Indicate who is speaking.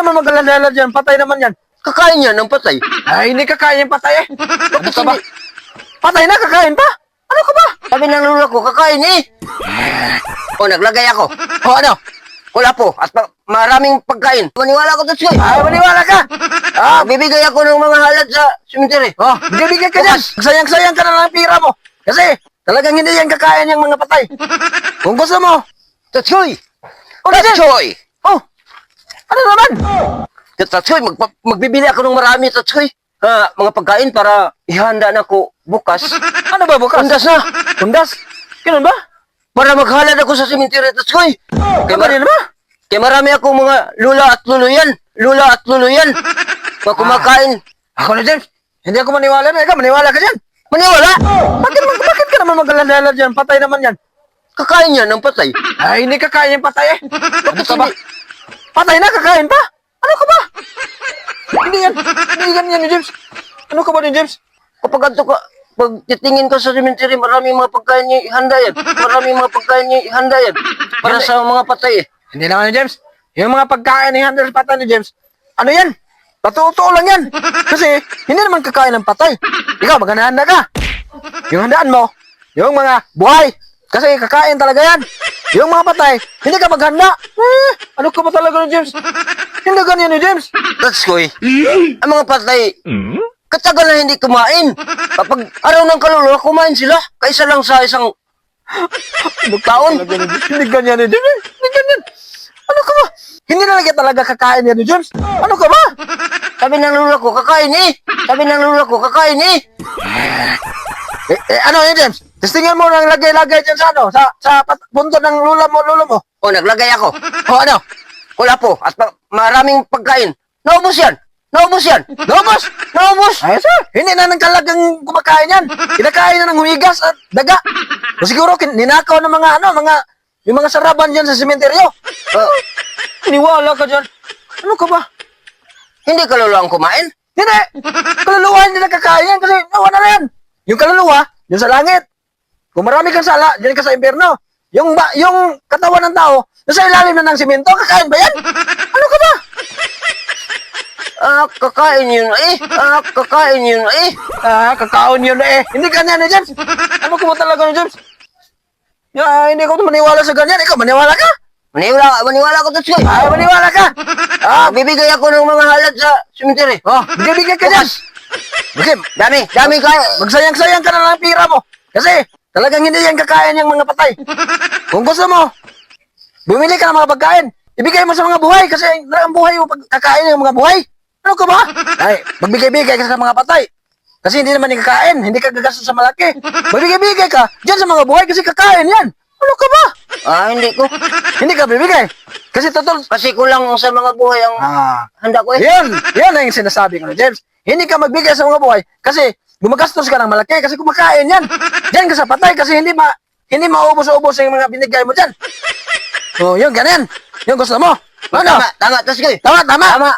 Speaker 1: naman mag-alala dyan? Patay naman yan.
Speaker 2: Kakain yan ng patay.
Speaker 1: Ay, hindi kakain yung patay eh.
Speaker 2: Bakit
Speaker 1: Ano ka ba?
Speaker 2: hindi?
Speaker 1: Patay na, kakain pa? Ano ka ba?
Speaker 2: Sabi ng lula ko, kakain eh. O, naglagay ako.
Speaker 1: O ano?
Speaker 2: Wala po. At maraming pagkain. Maniwala ko, Tatsoy.
Speaker 1: Ay, maniwala ka.
Speaker 2: Bibigay ako ng mga halad sa cemetery.
Speaker 1: Oh, bibigyan ka dyan. Sayang-sayang ka na lang ang pira mo. Kasi talagang hindi yan kakain yung mga patay. Kung gusto mo.
Speaker 2: Tatsoy!
Speaker 1: O, Tatsoy!
Speaker 2: Tatsoy!
Speaker 1: Oh, ano naman?
Speaker 2: Tatsoy, magbibili ako ng marami, Tatsoy. Mga pagkain para ihanda na ko bukas.
Speaker 1: Ano ba bukas?
Speaker 2: Undas na.
Speaker 1: Undas? Ganun ba?
Speaker 2: Para maghalad ako sa cemetery, Tatsoy.
Speaker 1: Kaya ba?
Speaker 2: Kaya marami akong mga lula at luluyan. Lula at luluyan. Mga kumakain.
Speaker 1: Ako na, James. Hindi ako maniwala na. Ikaw, maniwala ka dyan.
Speaker 2: Maniwala?
Speaker 1: Bakit ka naman mag-alala dyan? Patay naman yan.
Speaker 2: Kakain yan ng patay.
Speaker 1: Ay, hindi kakain yung patay eh. Ano ka ba?
Speaker 2: hindi?
Speaker 1: Patay na, kakain pa? Ano ka ba? Hindi yan. Hindi ganyan ni James. Ano ka ba ni James?
Speaker 2: Kapag ato ka, pag titingin ko sa cemetery, maraming mga pagkain niya ihanda yan. Maraming mga pagkain niya ihanda yan. Para sa mga patay eh.
Speaker 1: Hindi naman ni James. Yung mga pagkain ni handle patay ni James, ano yan? Totoo lang yan. Kasi hindi naman kakain ng patay. Ikaw, maghanda ka. Yung handaan mo, yung mga buhay. Kasi kakain talaga yan. Yung mga patay, hindi ka maghanda. Ano ka ba talaga ni James? Hindi ganyan ni James.
Speaker 2: Tatsoy, ang mga patay, katagal na hindi kumain. Kapag araw ng kaluluwa, kumain sila. Kaisa lang sa isang taon.
Speaker 1: Hindi ganyan ni James. Hindi ganyan. Ano ka ba? Hindi talaga kakain yan ni James. Ano ka ba?
Speaker 2: Sabi ng lula ko, kakain eh. Sabi ng lula ko, kakain eh.
Speaker 1: Ano yun, James? Testingan mo ng lagay-lagay dyan sa ano? Sa punto ng lolo mo.
Speaker 2: O, naglagay ako.
Speaker 1: O ano?
Speaker 2: Wala po. At maraming pagkain. Naubos yan. Naubos yan. Naubos. Naubos.
Speaker 1: Ay, sir. Hindi na nang talagang kumakain yan. Kinakain na ng humigas at daga. O siguro, ninakaw ng mga yung mga saraban dyan sa sementeryo. Niwala ka dyan. Ano ka ba?
Speaker 2: Hindi kaluluwa ang kumain.
Speaker 1: Hindi. Kaluluwa hindi nakakain yan kasi nawa na yan. Yung kaluluwa, yung sa langit. Kung marami kang sala, dyan ka sa impyerno. Yung katawan ng tao, nasa ilalim na ng simento, kakain ba yan? Ano ka ba?
Speaker 2: Kakain yun eh. Kakain yun eh.
Speaker 1: Kakaon yun eh. Hindi ganyan ni James. Ano ko ba talaga ni James? Hindi ko maniwala sa ganyan. Ikaw, maniwala ka?
Speaker 2: Maniwala ko, Tatsoy.
Speaker 1: Maniwala ka?
Speaker 2: Bibigay ako ng mga halad sa cemetery.
Speaker 1: Oh, bigay ka dyan. Kasi,
Speaker 2: Dami kayo.
Speaker 1: magsayang-sayang ka na lang ang pira mo. Kasi, talagang hindi yan kakain yung mga patay. Kung gusto mo, bumili ka ng mga pagkain. Ibigay mo sa mga buhay kasi ang buhay mo kakain yung mga buhay. Ano ka ba? Ay, magbigay-bigay ka sa mga patay. Kasi hindi naman kakain, hindi ka gagastos sa malaki. Magbigay-bigay ka dyan sa mga buhay kasi kakain yan. Ano ka ba?
Speaker 2: Hindi ko.
Speaker 1: Hindi ka bibigay. Kasi totoo.
Speaker 2: Kasi kulang sa mga buhay ang handa ko eh.
Speaker 1: Yan ang sinasabi ko na James. Hindi ka magbigay sa mga buhay kasi gumagastos ka ng malaki kasi kumakain yan. Diyan ka sa patay kasi hindi maubos-ubos yung mga binigay mo dyan. Oh, yun, ganyan. Yung gusto mo. Ano?
Speaker 2: Tama, Tatsoy.
Speaker 1: Tama.